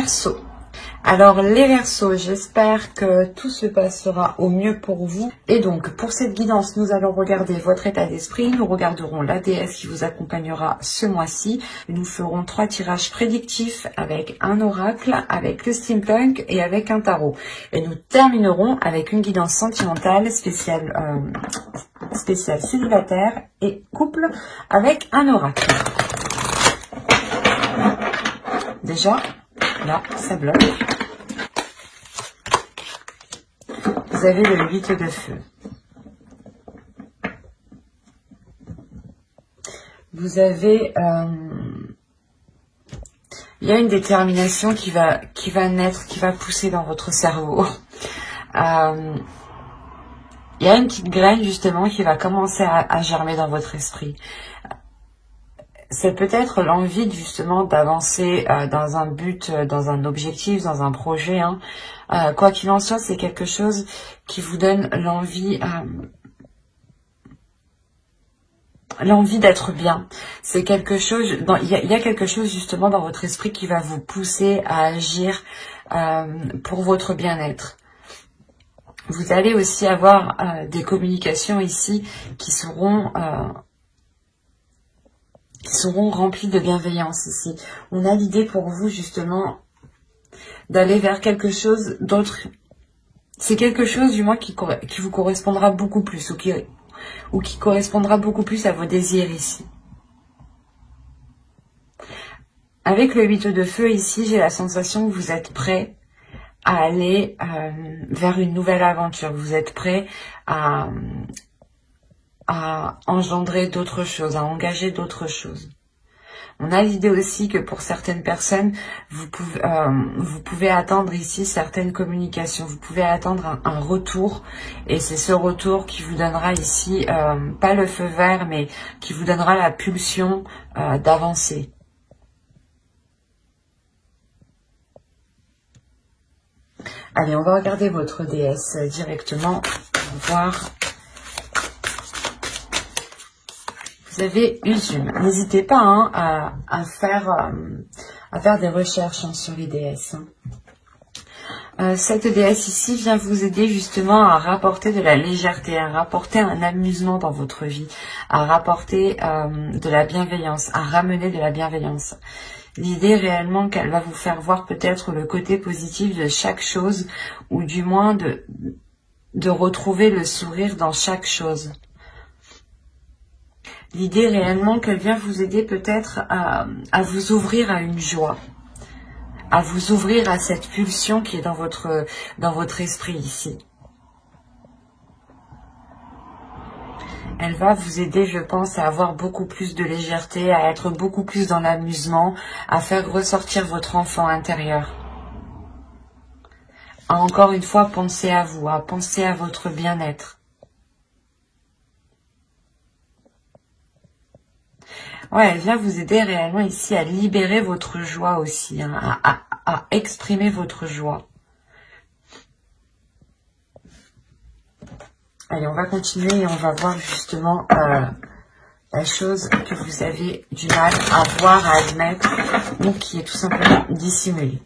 Verseau. Alors les Verseaux, j'espère que tout se passera au mieux pour vous. Et donc pour cette guidance, nous allons regarder votre état d'esprit, nous regarderons la déesse qui vous accompagnera ce mois-ci. Nous ferons 3 tirages prédictifs avec un oracle, avec le steampunk et avec un tarot. Et nous terminerons avec une guidance sentimentale spéciale célibataire et couple avec un oracle. Déjà, là, ça bloque. Vous avez le 8 de feu. Vous avez... il y a une détermination qui va naître, qui va pousser dans votre cerveau. Il y a une petite graine justement qui va commencer à germer dans votre esprit. C'est peut-être l'envie justement d'avancer dans un but, dans un objectif, dans un projet. Hein. Quoi qu'il en soit, c'est quelque chose qui vous donne l'envie d'être bien. C'est quelque chose, il y a quelque chose justement dans votre esprit qui va vous pousser à agir pour votre bien-être. Vous allez aussi avoir des communications ici qui seront remplies de bienveillance ici. On a l'idée pour vous justement d'aller vers quelque chose d'autre. C'est quelque chose du moins qui vous correspondra beaucoup plus ou qui correspondra beaucoup plus à vos désirs ici. Avec le 8 de feu ici, j'ai la sensation que vous êtes prêt à aller vers une nouvelle aventure. Vous êtes prêt à engendrer d'autres choses, à engager d'autres choses. On a l'idée aussi que pour certaines personnes, vous pouvez attendre ici certaines communications. Vous pouvez attendre un retour. Et c'est ce retour qui vous donnera ici, pas le feu vert, mais qui vous donnera la pulsion d'avancer. Allez, on va regarder votre déesse directement pour voir. Vous avez Usume. N'hésitez pas hein, à faire des recherches hein, sur les déesses. Cette déesse ici vient vous aider justement à rapporter de la légèreté, à rapporter un amusement dans votre vie, à rapporter de la bienveillance, à ramener de la bienveillance. L'idée réellement qu'elle va vous faire voir peut-être le côté positif de chaque chose, ou du moins de retrouver le sourire dans chaque chose. L'idée réellement qu'elle vient vous aider peut-être à vous ouvrir à une joie, à vous ouvrir à cette pulsion qui est dans votre esprit ici. Elle va vous aider, je pense, à avoir beaucoup plus de légèreté, à être beaucoup plus dans l'amusement, à faire ressortir votre enfant intérieur. À encore une fois penser à vous, à penser à votre bien-être. Ouais, elle vient vous aider réellement ici à libérer votre joie aussi, hein, à exprimer votre joie. Allez, on va continuer et on va voir justement la chose que vous avez du mal à voir, à admettre, ou qui est tout simplement dissimulée.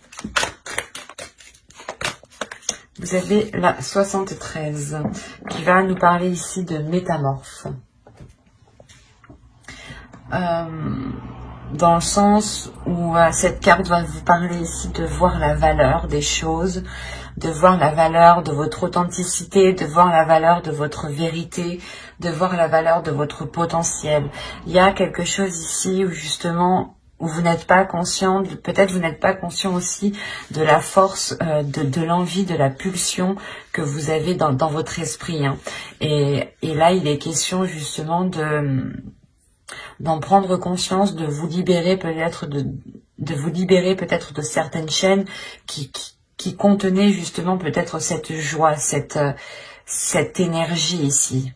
Vous avez la 73 qui va nous parler ici de métamorphe. Dans le sens où cette carte va vous parler ici de voir la valeur des choses, de voir la valeur de votre authenticité, de voir la valeur de votre vérité, de voir la valeur de votre potentiel. Il y a quelque chose ici où justement où vous n'êtes pas conscient, peut-être vous n'êtes pas conscient aussi de la force, de l'envie, de la pulsion que vous avez dans votre esprit. Hein. Et là, il est question justement d'en prendre conscience, de vous libérer peut-être de certaines chaînes qui contenaient justement peut-être cette joie, cette énergie ici.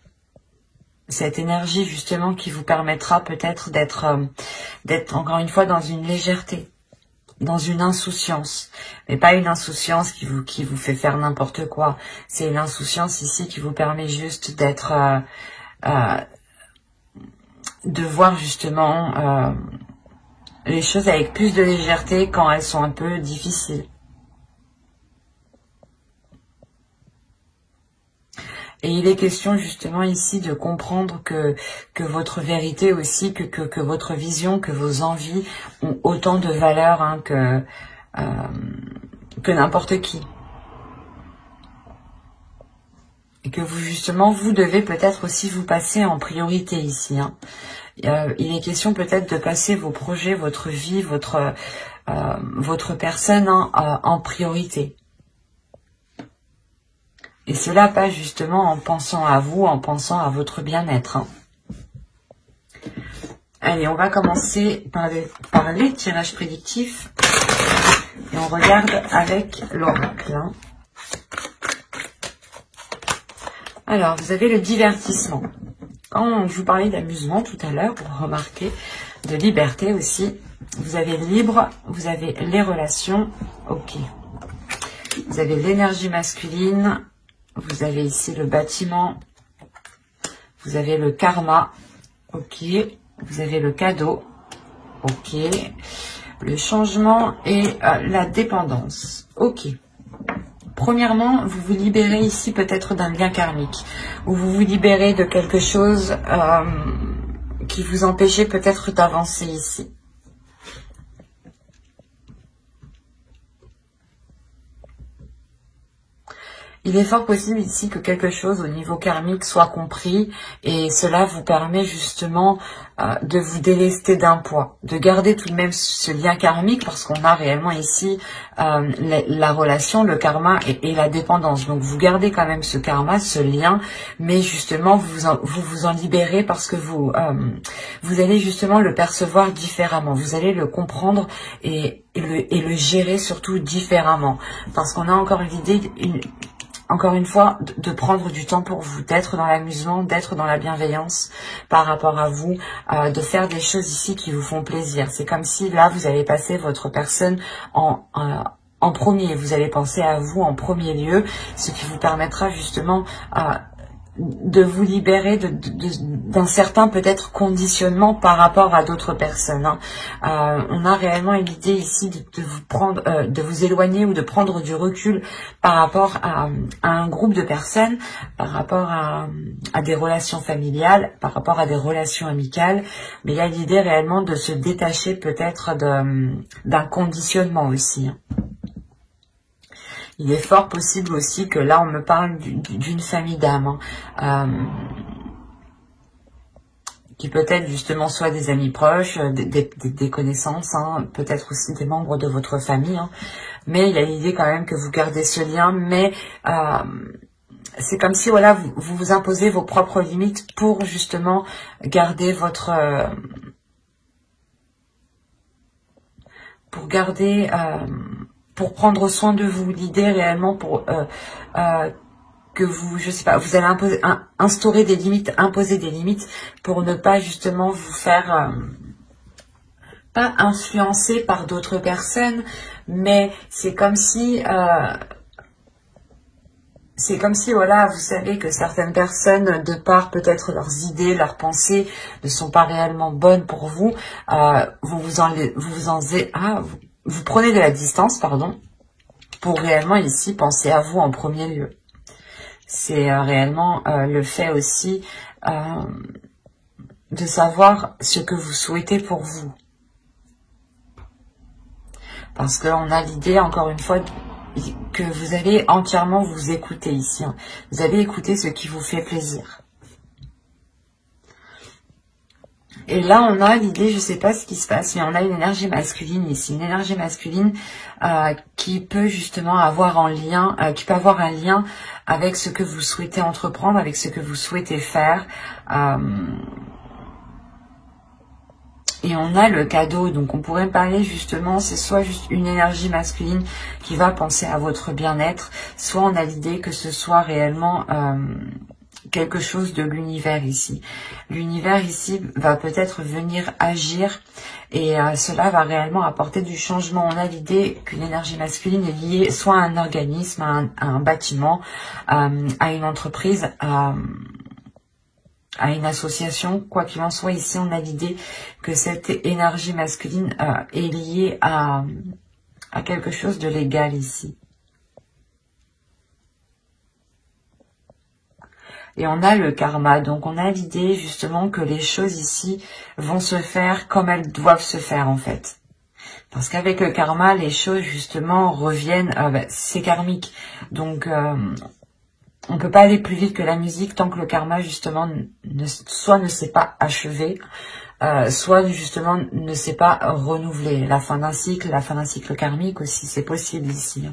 Cette énergie justement qui vous permettra peut-être d'être encore une fois dans une légèreté, dans une insouciance, mais pas une insouciance qui vous fait faire n'importe quoi. C'est une insouciance ici qui vous permet juste d'être de voir justement les choses avec plus de légèreté quand elles sont un peu difficiles. Et il est question justement ici de comprendre que votre vérité aussi, que votre vision, que vos envies ont autant de valeur hein, que n'importe qui. Et que vous justement, vous devez peut-être aussi vous passer en priorité ici. Hein. Il est question peut-être de passer vos projets, votre vie, votre personne hein, en priorité. Et cela passe justement en pensant à vous, en pensant à votre bien-être. Hein. Allez, on va commencer par les tirages prédictifs. Et on regarde avec l'oracle. Hein. Alors, vous avez le divertissement. Quand je vous parlais d'amusement tout à l'heure, vous remarquez, de liberté aussi. Vous avez libre, vous avez les relations. Ok. Vous avez l'énergie masculine. Vous avez ici le bâtiment, vous avez le karma, ok, vous avez le cadeau, ok, le changement et la dépendance, ok. Premièrement, vous vous libérez ici peut-être d'un lien karmique, ou vous vous libérez de quelque chose qui vous empêchait peut-être d'avancer ici. Il est fort possible ici que quelque chose au niveau karmique soit compris et cela vous permet justement de vous délester d'un poids, de garder tout de même ce lien karmique parce qu'on a réellement ici la relation, le karma et la dépendance. Donc vous gardez quand même ce karma, ce lien, mais justement vous vous en libérez parce que vous allez justement le percevoir différemment, vous allez le comprendre et le gérer surtout différemment parce qu'on a encore l'idée encore une fois, de prendre du temps pour vous, d'être dans l'amusement, d'être dans la bienveillance par rapport à vous, de faire des choses ici qui vous font plaisir. C'est comme si là, vous allez passer votre personne en premier. Vous allez penser à vous en premier lieu, ce qui vous permettra justement de vous libérer d'un certain peut-être conditionnement par rapport à d'autres personnes. Hein. On a réellement l'idée ici de vous prendre, de vous éloigner ou de prendre du recul par rapport à un groupe de personnes, par rapport à des relations familiales, par rapport à des relations amicales. Mais il y a l'idée réellement de se détacher peut-être d'un conditionnement aussi. Hein. Il est fort possible aussi que là, on me parle d'une famille d'âmes, hein, qui peut-être justement soit des amis proches, des connaissances, hein, peut-être aussi des membres de votre famille. Hein, mais il y a l'idée quand même que vous gardez ce lien, mais c'est comme si voilà, vous vous imposez vos propres limites pour justement garder votre... pour prendre soin de vous, l'idée réellement pour que vous, je sais pas, vous allez instaurer des limites, imposer des limites pour ne pas justement vous faire pas influencer par d'autres personnes, mais c'est comme si voilà, vous savez que certaines personnes, de par peut-être leurs idées, leurs pensées, ne sont pas réellement bonnes pour vous, vous prenez de la distance, pardon, pour réellement ici penser à vous en premier lieu. C'est réellement le fait aussi de savoir ce que vous souhaitez pour vous. Parce qu'on a l'idée, encore une fois, que vous allez entièrement vous écouter ici. Hein. Vous allez écouter ce qui vous fait plaisir. Et là, on a l'idée, je ne sais pas ce qui se passe, mais on a une énergie masculine ici. Une énergie masculine qui peut justement avoir un lien avec ce que vous souhaitez entreprendre, avec ce que vous souhaitez faire. Et on a le cadeau, donc on pourrait parler justement, c'est soit juste une énergie masculine qui va penser à votre bien-être, soit on a l'idée que ce soit réellement quelque chose de l'univers ici. L'univers ici va peut-être venir agir et cela va réellement apporter du changement. On a l'idée qu'une énergie masculine est liée soit à un organisme, à un bâtiment, à une entreprise, à une association. Quoi qu'il en soit, ici, on a l'idée que cette énergie masculine est liée à quelque chose de légal ici. Et on a le karma, donc on a l'idée justement que les choses ici vont se faire comme elles doivent se faire en fait. Parce qu'avec le karma, les choses justement reviennent, c'est karmique. Donc on peut pas aller plus vite que la musique tant que le karma justement soit ne s'est pas achevé, soit justement ne s'est pas renouvelé. La fin d'un cycle karmique aussi, c'est possible ici.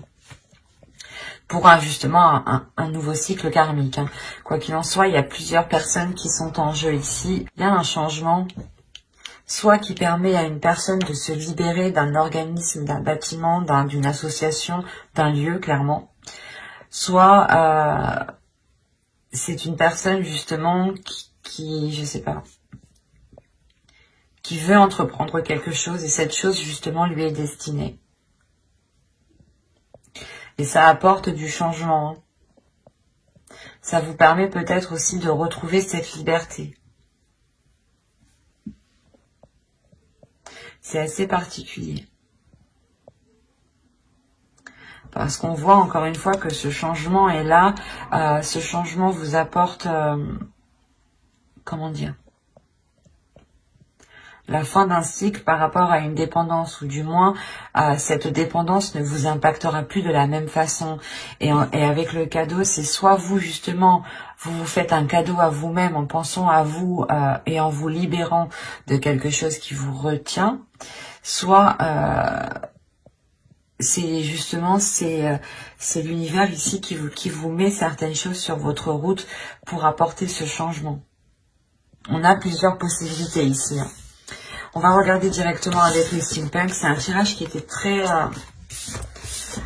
Pour justement un nouveau cycle karmique. Hein. Quoi qu'il en soit, il y a plusieurs personnes qui sont en jeu ici. Il y a un changement, soit qui permet à une personne de se libérer d'un organisme, d'un bâtiment, d'une association, d'un lieu, clairement. Soit c'est une personne justement qui, je sais pas, qui veut entreprendre quelque chose et cette chose justement lui est destinée. Et ça apporte du changement. Ça vous permet peut-être aussi de retrouver cette liberté. C'est assez particulier. Parce qu'on voit encore une fois que ce changement est là. Ce changement vous apporte, comment dire, la fin d'un cycle par rapport à une dépendance, ou du moins cette dépendance ne vous impactera plus de la même façon. Et avec le cadeau, c'est soit vous justement, vous faites un cadeau à vous-même en pensant à vous et en vous libérant de quelque chose qui vous retient, soit c'est justement c'est l'univers ici qui vous met certaines choses sur votre route pour apporter ce changement. On a plusieurs possibilités ici. Hein. On va regarder directement avec les steampunk. C'est un tirage qui était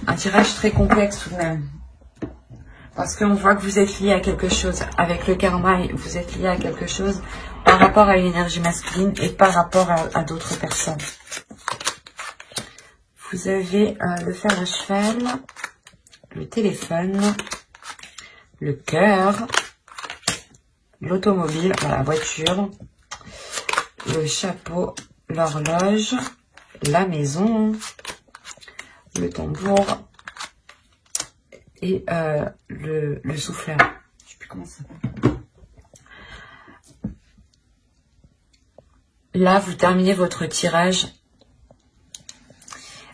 un tirage très complexe tout de même. Parce qu'on voit que vous êtes lié à quelque chose. Avec le karma, vous êtes lié à quelque chose par rapport à l'énergie masculine et par rapport à d'autres personnes. Vous avez le fer à cheval, le téléphone, le cœur, l'automobile, la voiture, le chapeau, l'horloge, la maison, le tambour et le souffleur. Je sais plus comment ça s'appelle. Là, vous terminez votre tirage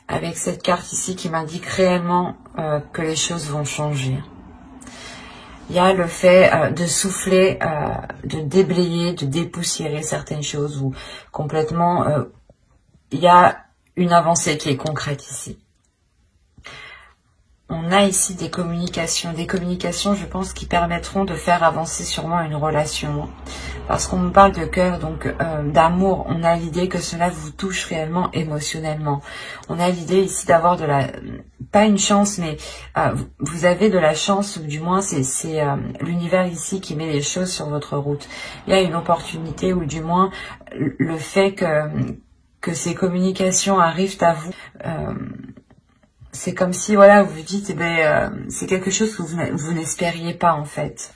avec cette carte ici qui m'indique réellement que les choses vont changer. Il y a le fait de souffler, de déblayer, de dépoussiérer certaines choses ou complètement, il y a une avancée qui est concrète ici. On a ici des communications, je pense, qui permettront de faire avancer sûrement une relation. Parce qu'on me parle de cœur, donc d'amour, on a l'idée que cela vous touche réellement émotionnellement. On a l'idée ici d'avoir de la... pas une chance, mais vous avez de la chance, ou du moins c'est l'univers ici qui met les choses sur votre route. Il y a une opportunité, ou du moins le fait que ces communications arrivent à vous... c'est comme si, voilà, vous vous dites, c'est quelque chose que vous n'espériez pas, en fait.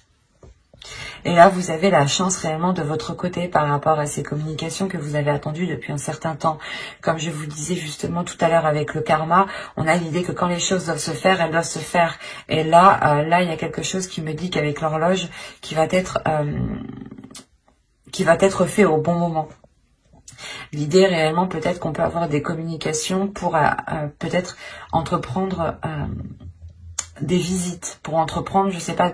Et là, vous avez la chance réellement de votre côté par rapport à ces communications que vous avez attendues depuis un certain temps. Comme je vous disais justement tout à l'heure avec le karma, on a l'idée que quand les choses doivent se faire, elles doivent se faire. Et là, il y a quelque chose qui me dit qu'avec l'horloge, qui va être fait au bon moment. L'idée réellement, peut-être qu'on peut avoir des communications pour peut-être entreprendre des visites, pour entreprendre, je sais pas,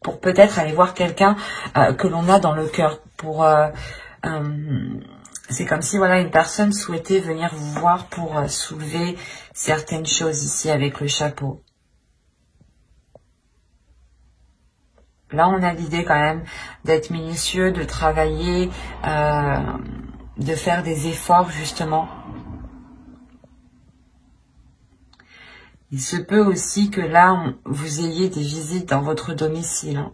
pour peut-être aller voir quelqu'un que l'on a dans le cœur. C'est comme si, voilà, une personne souhaitait venir vous voir pour soulever certaines choses ici avec le chapeau. Là, on a l'idée quand même d'être minutieux, de travailler, de faire des efforts, justement. Il se peut aussi que là, vous ayez des visites dans votre domicile. Hein.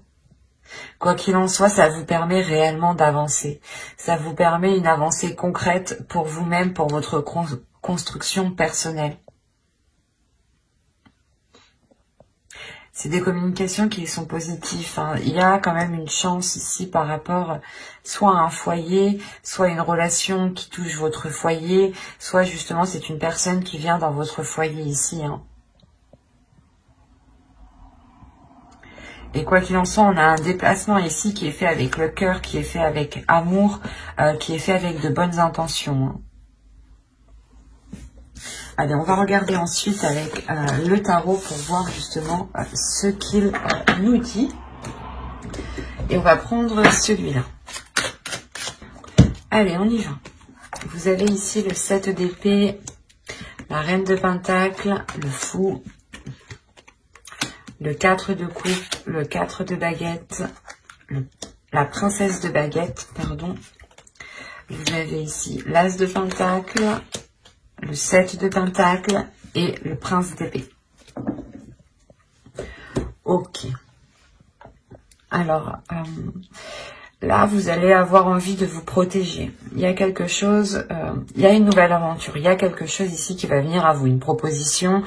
Quoi qu'il en soit, ça vous permet réellement d'avancer. Ça vous permet une avancée concrète pour vous-même, pour votre construction personnelle. C'est des communications qui sont positives. Hein. Il y a quand même une chance ici par rapport soit à un foyer, soit une relation qui touche votre foyer, soit justement c'est une personne qui vient dans votre foyer ici. Hein. Et quoi qu'il en soit, on a un déplacement ici qui est fait avec le cœur, qui est fait avec amour, qui est fait avec de bonnes intentions. Hein. Allez, on va regarder ensuite avec le tarot pour voir justement ce qu'il nous dit. Et on va prendre celui-là. Allez, on y va. Vous avez ici le 7 d'épée, la reine de pentacle, le fou, le 4 de coupe, le 4 de baguette, la princesse de baguette, pardon. Vous avez ici l'as de pentacle, le 7 de pentacle et le prince d'épée. Ok. Alors, là, vous allez avoir envie de vous protéger. Il y a quelque chose, il y a une nouvelle aventure. Il y a quelque chose ici qui va venir à vous, une proposition,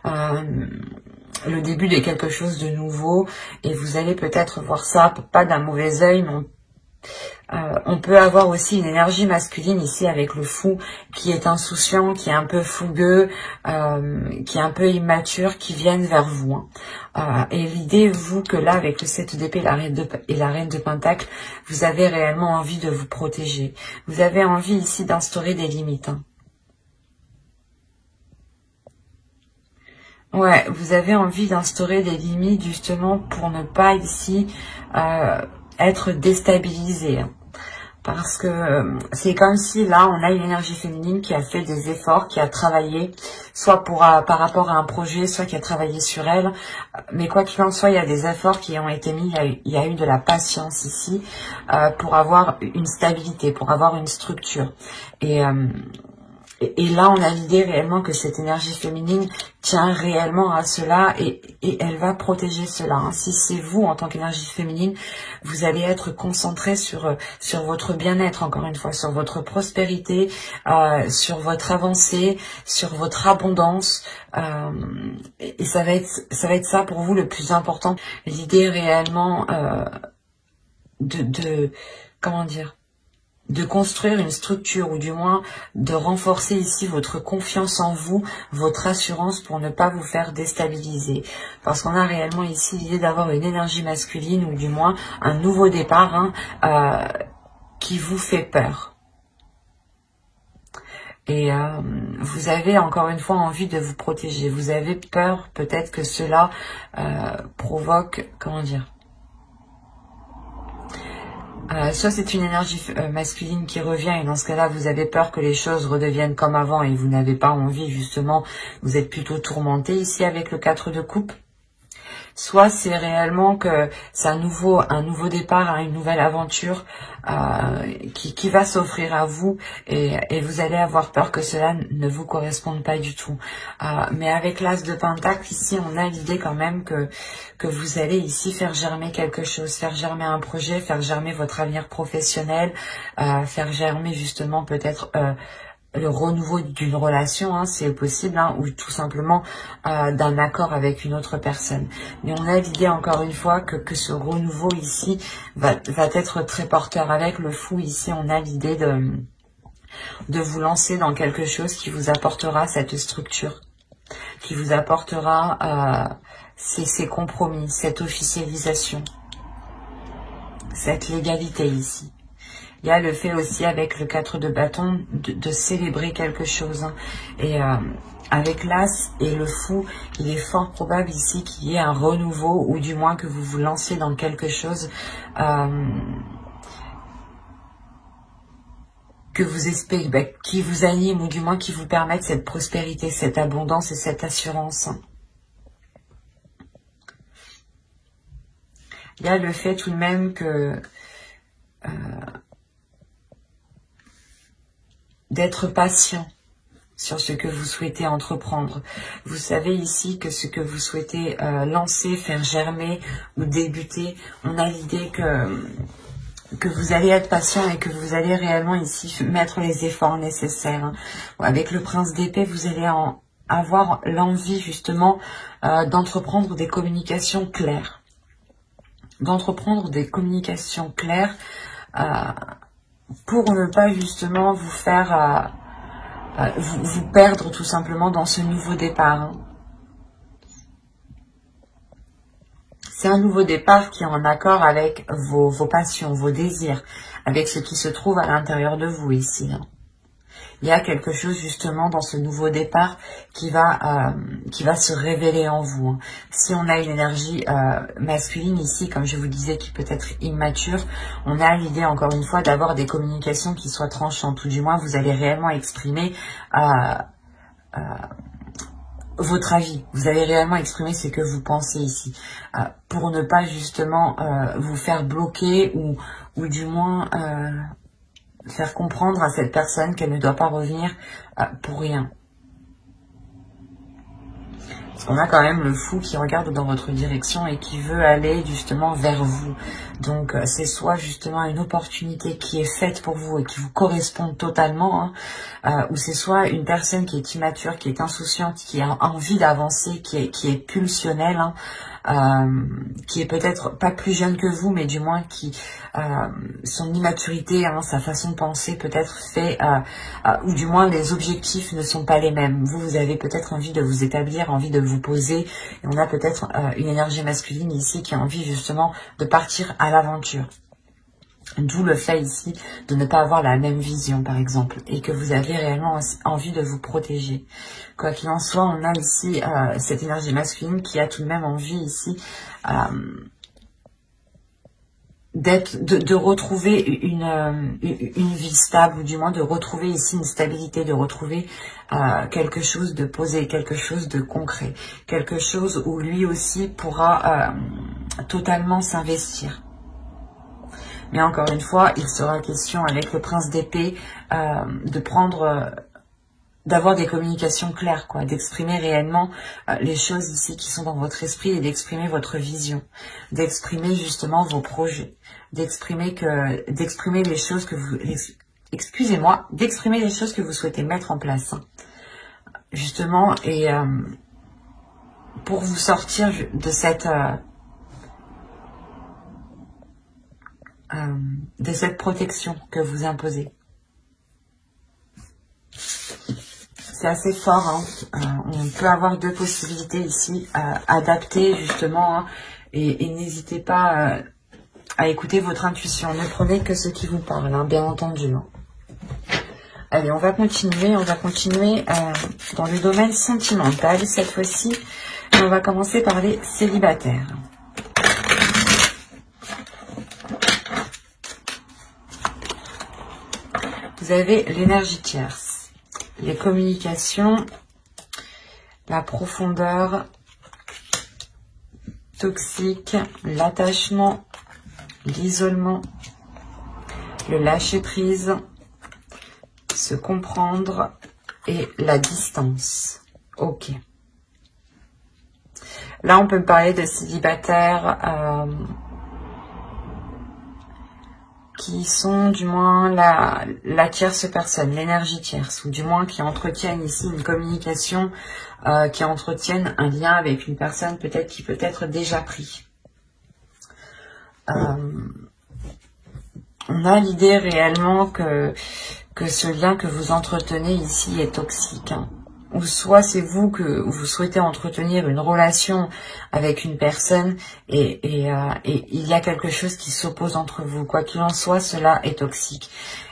le début de quelque chose de nouveau. Et vous allez peut-être voir ça, pas d'un mauvais œil, mais on peut avoir aussi une énergie masculine ici avec le fou qui est insouciant, qui est un peu fougueux, qui est un peu immature, qui viennent vers vous. Hein. Et l'idée, vous, que là, avec le 7 d'épée et la reine de pentacle, vous avez réellement envie de vous protéger. Vous avez envie ici d'instaurer des limites. Hein. Ouais, vous avez envie d'instaurer des limites justement pour ne pas ici être déstabilisé. Hein. Parce que c'est comme si là, on a une énergie féminine qui a fait des efforts, qui a travaillé, soit par rapport à un projet, soit qui a travaillé sur elle. Mais quoi qu'il en soit, il y a des efforts qui ont été mis, il y a eu de la patience ici pour avoir une stabilité, pour avoir une structure. Et là, on a l'idée réellement que cette énergie féminine tient réellement à cela et elle va protéger cela. Hein. Si c'est vous, en tant qu'énergie féminine, vous allez être concentré sur votre bien-être, encore une fois, sur votre prospérité, sur votre avancée, sur votre abondance. Et ça va être ça pour vous le plus important. L'idée réellement comment dire, de construire une structure ou du moins de renforcer ici votre confiance en vous, votre assurance pour ne pas vous faire déstabiliser. Parce qu'on a réellement ici l'idée d'avoir une énergie masculine ou du moins un nouveau départ qui vous fait peur. Et vous avez encore une fois envie de vous protéger. Vous avez peur peut-être que cela provoque, comment dire, soit c'est une énergie masculine qui revient et dans ce cas-là, vous avez peur que les choses redeviennent comme avant et vous n'avez pas envie, justement, vous êtes plutôt tourmenté ici avec le 4 de coupe. Soit c'est réellement que c'est un nouveau départ, hein, une nouvelle aventure qui va s'offrir à vous et vous allez avoir peur que cela ne vous corresponde pas du tout. Mais avec l'as de pentacle, ici, on a l'idée quand même que vous allez ici faire germer quelque chose, faire germer un projet, faire germer votre avenir professionnel, faire germer justement peut-être le renouveau d'une relation, hein, c'est possible, hein, ou tout simplement d'un accord avec une autre personne. Mais on a l'idée encore une fois que ce renouveau ici va être très porteur. Avec le fou ici, on a l'idée de vous lancer dans quelque chose qui vous apportera cette structure, qui vous apportera ces compromis, cette officialisation, cette légalité ici. Il y a le fait aussi avec le 4 de bâton de célébrer quelque chose. Hein. Et avec l'as et le fou, il est fort probable ici qu'il y ait un renouveau ou du moins que vous vous lanciez dans quelque chose que vous espérez, qui vous anime ou du moins qui vous permette cette prospérité, cette abondance et cette assurance. Hein. Il y a le fait tout de même que d'être patient sur ce que vous souhaitez entreprendre. Vous savez ici que ce que vous souhaitez lancer, faire germer ou débuter, on a l'idée que vous allez être patient et que vous allez réellement ici mettre les efforts nécessaires. Avec le prince d'épée, vous allez avoir l'envie justement d'entreprendre des communications claires. D'entreprendre des communications claires pour ne pas justement vous faire vous perdre tout simplement dans ce nouveau départ. Hein. C'est un nouveau départ qui est en accord avec vos passions, vos désirs, avec ce qui se trouve à l'intérieur de vous ici. Hein. Il y a quelque chose justement dans ce nouveau départ qui va se révéler en vous. Hein. Si on a une énergie masculine ici, comme je vous disais, qui peut être immature, on a l'idée encore une fois d'avoir des communications qui soient tranchantes, ou du moins vous allez réellement exprimer votre avis. Vous allez réellement exprimer ce que vous pensez ici, pour ne pas justement vous faire bloquer ou du moins faire comprendre à cette personne qu'elle ne doit pas revenir pour rien. Parce qu'on a quand même le fou qui regarde dans votre direction et qui veut aller justement vers vous. Donc c'est soit justement une opportunité qui est faite pour vous et qui vous correspond totalement, hein, ou c'est soit une personne qui est immature, qui est insouciante, qui a envie d'avancer, qui est pulsionnelle, hein, qui est peut-être pas plus jeune que vous, mais du moins qui son immaturité, hein, sa façon de penser peut-être fait, ou du moins les objectifs ne sont pas les mêmes. Vous avez peut-être envie de vous établir, envie de vous poser, et on a peut-être une énergie masculine ici qui a envie justement de partir à l'aventure. D'où le fait ici de ne pas avoir la même vision, par exemple, et que vous avez réellement envie de vous protéger. Quoi qu'il en soit, on a ici cette énergie masculine qui a tout de même envie ici de retrouver une vie stable, ou du moins de retrouver ici une stabilité, de retrouver quelque chose de posé, quelque chose de concret, quelque chose où lui aussi pourra totalement s'investir. Mais encore une fois, il sera question avec le prince d'épée d'avoir des communications claires, quoi, d'exprimer réellement les choses ici qui sont dans votre esprit et d'exprimer votre vision, d'exprimer justement vos projets, d'exprimer les choses que vous, excusez-moi, d'exprimer les choses que vous souhaitez mettre en place, hein, justement, et pour vous sortir de cette protection que vous imposez. C'est assez fort, hein. On peut avoir deux possibilités ici, adapter justement, hein, et n'hésitez pas à écouter votre intuition. Ne prenez que ce qui vous parle, hein, bien entendu. Hein. Allez, on va continuer dans le domaine sentimental cette fois-ci. Et on va commencer par les célibataires. Vous avez l'énergie tierce, les communications, la profondeur, toxique, l'attachement, l'isolement, le lâcher-prise, se comprendre et la distance. Ok. Là, on peut me parler de célibataires qui sont du moins la tierce personne, l'énergie tierce, ou du moins qui entretiennent ici une communication, qui entretiennent un lien avec une personne peut-être qui peut être déjà pris. On a l'idée réellement que ce lien que vous entretenez ici est toxique, hein. Ou soit c'est vous que vous souhaitez entretenir une relation avec une personne et il y a quelque chose qui s'oppose entre vous. Quoi qu'il en soit, cela est toxique.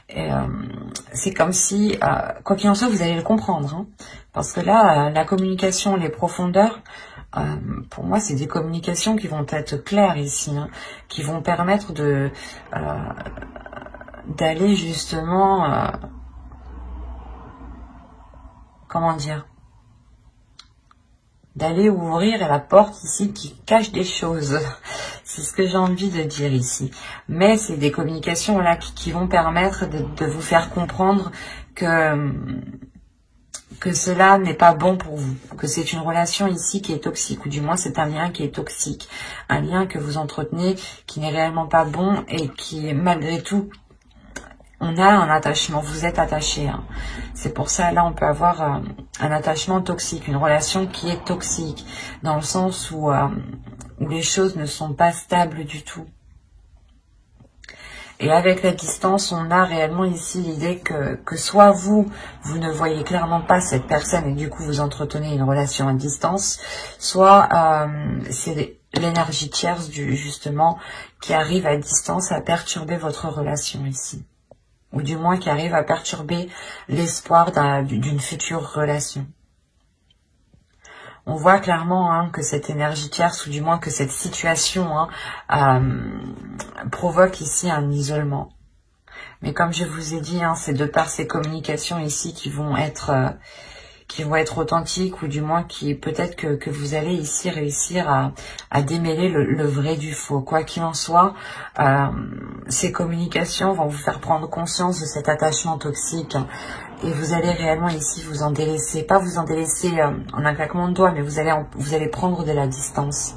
C'est comme si, quoi qu'il en soit, vous allez le comprendre, hein, parce que là, la communication, les profondeurs, pour moi, c'est des communications qui vont être claires ici, hein, qui vont permettre d'aller justement... comment dire, d'aller ouvrir la porte ici qui cache des choses. C'est ce que j'ai envie de dire ici. Mais c'est des communications là qui vont permettre de vous faire comprendre que cela n'est pas bon pour vous, que c'est une relation ici qui est toxique, ou du moins c'est un lien qui est toxique, un lien que vous entretenez qui n'est réellement pas bon et qui malgré tout on a un attachement, vous êtes attaché. Hein. C'est pour ça, là, on peut avoir un attachement toxique, une relation qui est toxique, dans le sens où les choses ne sont pas stables du tout. Et avec la distance, on a réellement ici l'idée que soit vous ne voyez clairement pas cette personne et du coup vous entretenez une relation à distance, soit c'est l'énergie tierce justement qui arrive à distance à perturber votre relation ici. Ou du moins qui arrive à perturber l'espoir d'une future relation. On voit clairement hein, que cette énergie tierce, ou du moins que cette situation hein, provoque ici un isolement. Mais comme je vous ai dit, hein, c'est de par ces communications ici qui vont être authentiques, ou du moins qui peut-être que vous allez ici réussir à démêler le vrai du faux. Quoi qu'il en soit, ces communications vont vous faire prendre conscience de cet attachement toxique. Et vous allez réellement ici vous en délaisser. Pas vous en délaisser en un claquement de doigts, mais vous allez prendre de la distance.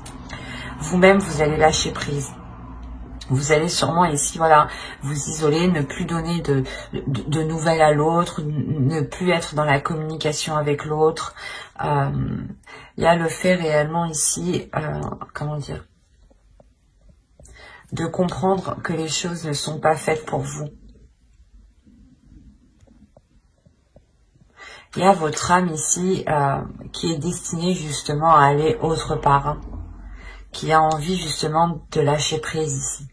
Vous-même, vous allez lâcher prise. Vous allez sûrement ici, voilà, vous isoler, ne plus donner de nouvelles à l'autre, ne plus être dans la communication avec l'autre. Il y a le fait réellement ici, comment dire, de comprendre que les choses ne sont pas faites pour vous. Il y a votre âme ici qui est destinée justement à aller autre part, hein, qui a envie justement de lâcher prise ici.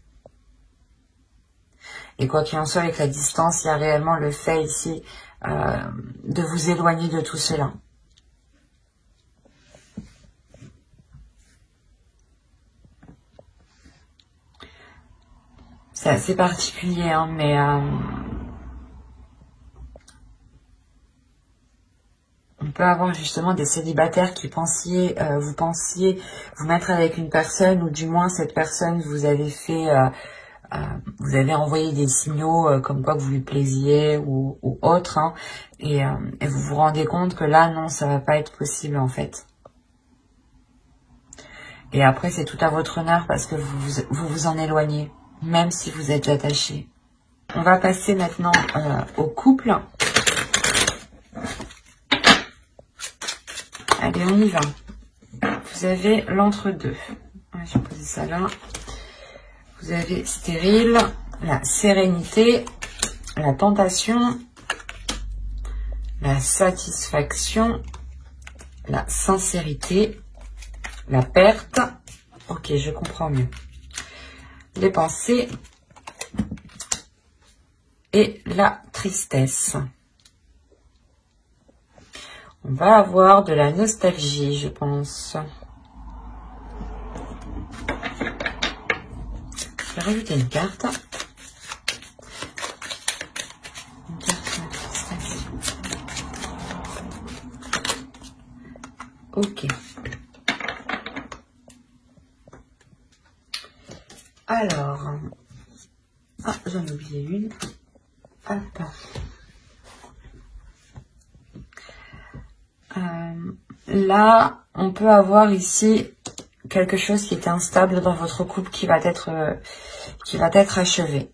Et quoi qu'il en soit, avec la distance, il y a réellement le fait ici de vous éloigner de tout cela. C'est assez particulier, hein, mais... on peut avoir justement des célibataires qui vous pensiez vous mettre avec une personne, ou du moins cette personne vous avez fait, vous avez envoyé des signaux comme quoi vous lui plaisiez ou autre, hein, et vous vous rendez compte que là non, ça va pas être possible en fait. Et après c'est tout à votre honneur parce que vous en éloignez, même si vous êtes attaché. On va passer maintenant au couple. Allez, on y va. Vous avez l'entre-deux. Je vais poser ça là. Vous avez stérile, la sérénité, la tentation, la satisfaction, la sincérité, la perte. Ok, je comprends mieux. Les pensées et la tristesse. On va avoir de la nostalgie, je pense. Je vais rajouter une carte. Une carte de nostalgie. Ok. Alors. Ah, j'en ai oublié une. Hop. Là, on peut avoir ici quelque chose qui est instable dans votre couple qui va être achevé.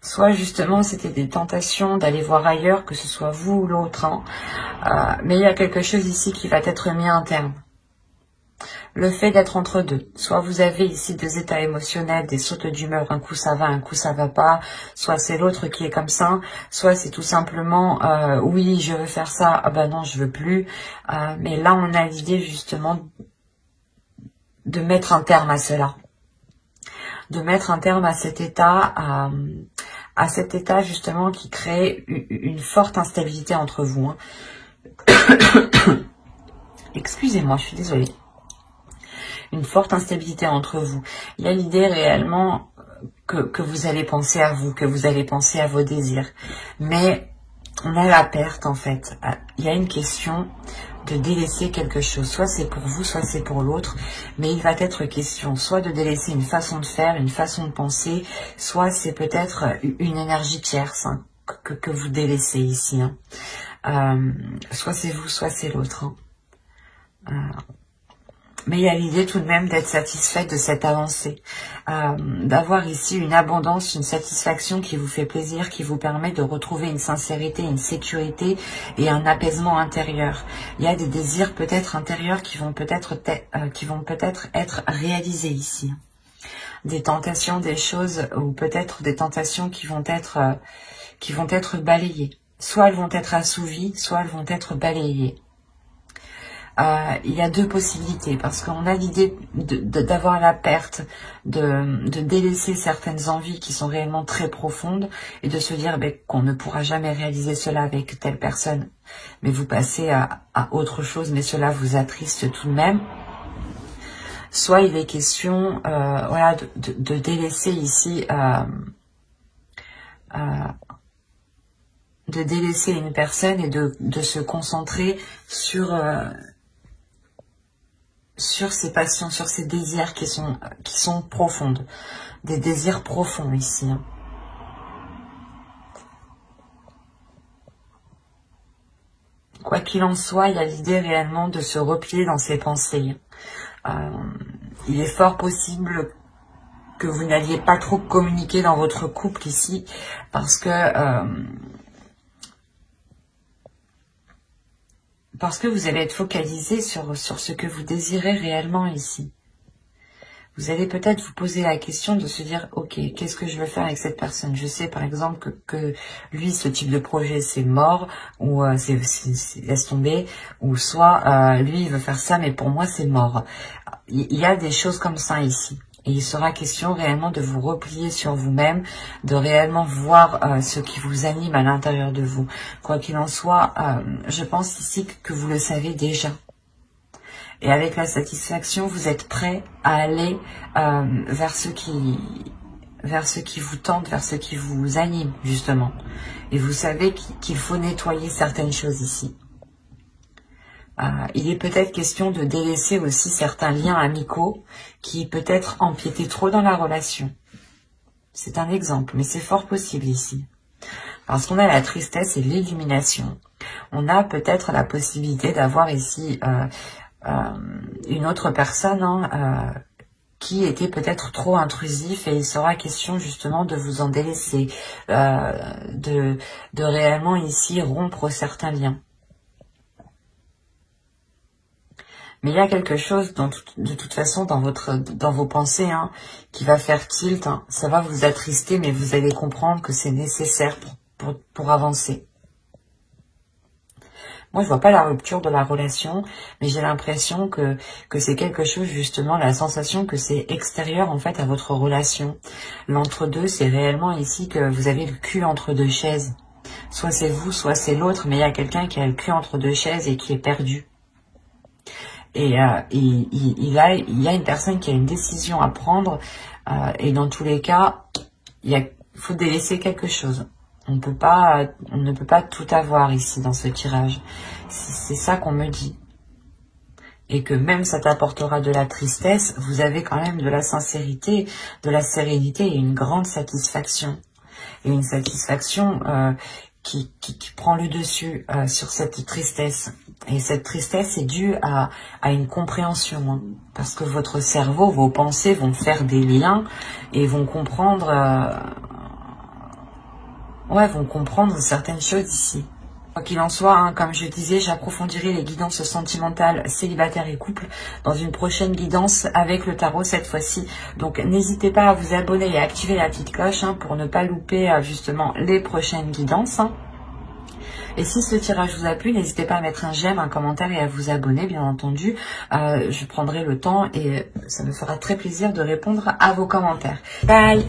Soit justement c'était des tentations d'aller voir ailleurs, que ce soit vous ou l'autre, hein. Mais il y a quelque chose ici qui va être mis à un terme. Le fait d'être entre deux. Soit vous avez ici des états émotionnels, des sautes d'humeur, un coup ça va, un coup ça va pas. Soit c'est l'autre qui est comme ça. Soit c'est tout simplement, oui, je veux faire ça, ah ben non, je veux plus. Mais là, on a l'idée justement de mettre un terme à cela. De mettre un terme à cet état, à cet état justement qui crée une forte instabilité entre vous. Hein. Excusez-moi, je suis désolée. Une forte instabilité entre vous. Il y a l'idée réellement que vous allez penser à vous, que vous allez penser à vos désirs. Mais on a la perte en fait. Il y a une question de délaisser quelque chose. Soit c'est pour vous, soit c'est pour l'autre. Mais il va être question soit de délaisser une façon de faire, une façon de penser, soit c'est peut-être une énergie tierce, hein, que vous délaissez ici. Hein. Soit c'est vous, soit c'est l'autre. Hein. Mais il y a l'idée tout de même d'être satisfaite de cette avancée, d'avoir ici une abondance, une satisfaction qui vous fait plaisir, qui vous permet de retrouver une sincérité, une sécurité et un apaisement intérieur. Il y a des désirs peut-être intérieurs qui vont peut-être être réalisés ici. Des tentations, des choses, ou peut-être des tentations qui vont être balayées. Soit elles vont être assouvies, soit elles vont être balayées. Il y a deux possibilités, parce qu'on a l'idée d'avoir la perte, de délaisser certaines envies qui sont réellement très profondes, et de se dire qu'on ne pourra jamais réaliser cela avec telle personne, mais vous passez à autre chose, mais cela vous attriste tout de même. Soit il est question voilà, de délaisser ici, de délaisser une personne et de se concentrer sur ses passions, sur ses désirs qui sont profondes. Des désirs profonds ici. Quoi qu'il en soit, il y a l'idée réellement de se replier dans ses pensées. Il est fort possible que vous n'alliez pas trop communiquer dans votre couple ici, parce que vous allez être focalisé sur ce que vous désirez réellement ici. Vous allez peut-être vous poser la question de se dire, ok, qu'est-ce que je veux faire avec cette personne? Je sais par exemple que lui, ce type de projet, c'est mort, ou laisse tomber, ou soit lui, il veut faire ça, mais pour moi, c'est mort. Il y a des choses comme ça ici. Et il sera question réellement de vous replier sur vous-même, de réellement voir ce qui vous anime à l'intérieur de vous. Quoi qu'il en soit, je pense ici que vous le savez déjà. Et avec la satisfaction, vous êtes prêt à aller vers ce qui vous tente, vers ce qui vous anime, justement. Et vous savez qu'il faut nettoyer certaines choses ici. Il est peut-être question de délaisser aussi certains liens amicaux qui peut-être empiétaient trop dans la relation. C'est un exemple, mais c'est fort possible ici. Parce qu'on a la tristesse et l'illumination. On a peut-être la possibilité d'avoir ici une autre personne qui était peut-être trop intrusif, et il sera question justement de vous en délaisser, de réellement ici rompre certains liens. Mais il y a quelque chose, de toute façon, dans vos pensées, qui va faire tilt. Ça va vous attrister, mais vous allez comprendre que c'est nécessaire pour avancer. Moi, je vois pas la rupture de la relation, mais j'ai l'impression que c'est quelque chose, justement, la sensation que c'est extérieur, en fait, à votre relation. L'entre-deux, c'est réellement ici que vous avez le cul entre deux chaises. Soit c'est vous, soit c'est l'autre, mais il y a quelqu'un qui a le cul entre deux chaises et qui est perdu. Et il y a une personne qui a une décision à prendre, et dans tous les cas, il faut délaisser quelque chose. On ne peut pas tout avoir ici dans ce tirage. C'est ça qu'on me dit. Et que même ça t'apportera de la tristesse, vous avez quand même de la sincérité, de la sérénité et une grande satisfaction. Et une satisfaction qui prend le dessus sur cette tristesse. Et cette tristesse est due à une compréhension. Parce que votre cerveau, vos pensées vont faire des liens et vont comprendre, vont comprendre certaines choses ici. Quoi qu'il en soit, comme je disais, j'approfondirai les guidances sentimentales, célibataires et couple dans une prochaine guidance avec le tarot cette fois-ci. Donc n'hésitez pas à vous abonner et à activer la petite cloche pour ne pas louper justement les prochaines guidances. Et si ce tirage vous a plu, n'hésitez pas à mettre un j'aime, un commentaire et à vous abonner, bien entendu. Je prendrai le temps et ça me fera très plaisir de répondre à vos commentaires. Bye!